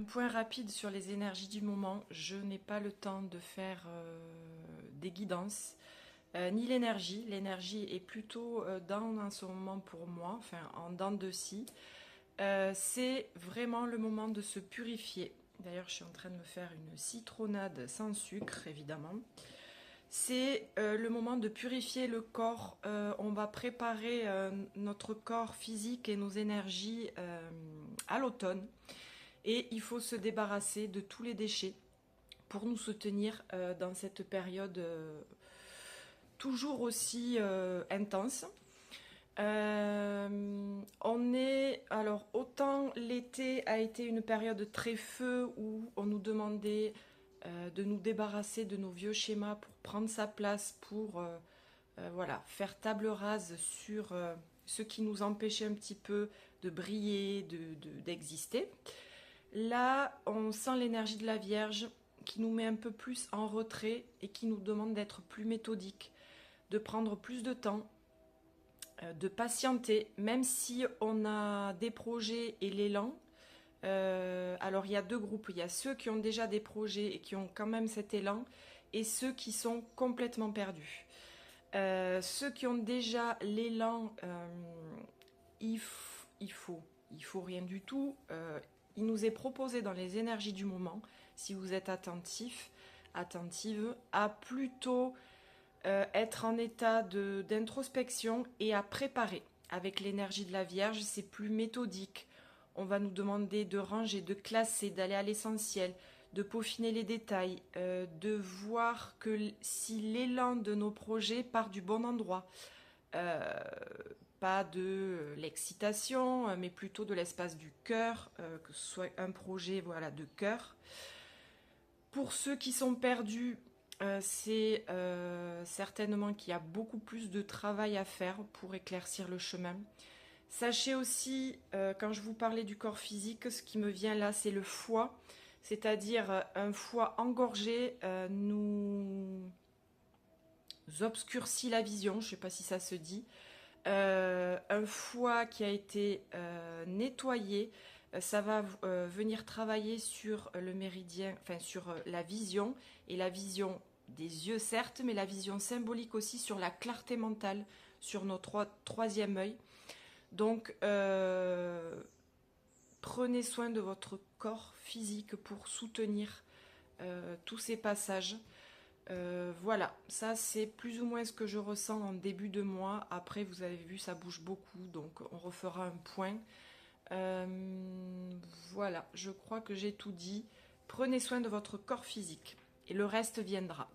Un point rapide sur les énergies du moment. Je n'ai pas le temps de faire des guidances, ni l'énergie. L'énergie est plutôt down en ce moment pour moi, enfin en dents de scie. C'est vraiment le moment de se purifier. D'ailleurs, je suis en train de me faire une citronnade sans sucre, évidemment. C'est le moment de purifier le corps. On va préparer notre corps physique et nos énergies à l'automne. Et il faut se débarrasser de tous les déchets pour nous soutenir dans cette période toujours aussi intense. Alors autant l'été a été une période très feu où on nous demandait de nous débarrasser de nos vieux schémas pour prendre sa place, pour voilà, faire table rase sur ce qui nous empêchait un petit peu de briller, d'exister. Là, on sent l'énergie de la Vierge qui nous met un peu plus en retrait et qui nous demande d'être plus méthodique, de prendre plus de temps, de patienter, même si on a des projets et l'élan. Alors il y a deux groupes, il y a ceux qui ont déjà des projets et qui ont quand même cet élan, et ceux qui sont complètement perdus. Ceux qui ont déjà l'élan, il faut rien du tout. Il nous est proposé dans les énergies du moment, si vous êtes attentif, attentive, à plutôt être en état d'introspection et à préparer. Avec l'énergie de la Vierge, c'est plus méthodique. On va nous demander de ranger, de classer, d'aller à l'essentiel, de peaufiner les détails, de voir que si l'élan de nos projets part du bon endroit. Pas de l'excitation, mais plutôt de l'espace du cœur, que ce soit un projet voilà, de cœur. Pour ceux qui sont perdus, c'est certainement qu'il y a beaucoup plus de travail à faire pour éclaircir le chemin. Sachez aussi, quand je vous parlais du corps physique, ce qui me vient là, c'est le foie, c'est-à-dire un foie engorgé nous obscurcit la vision, je ne sais pas si ça se dit. Un foie qui a été nettoyé, ça va venir travailler sur le méridien, enfin sur la vision, et la vision des yeux certes, mais la vision symbolique aussi sur la clarté mentale, sur nos troisième œil. Donc prenez soin de votre corps physique pour soutenir tous ces passages. Voilà, ça c'est plus ou moins ce que je ressens en début de mois. Après, vous avez vu, ça bouge beaucoup, donc on refera un point. Voilà, je crois que j'ai tout dit. Prenez soin de votre corps physique et le reste viendra.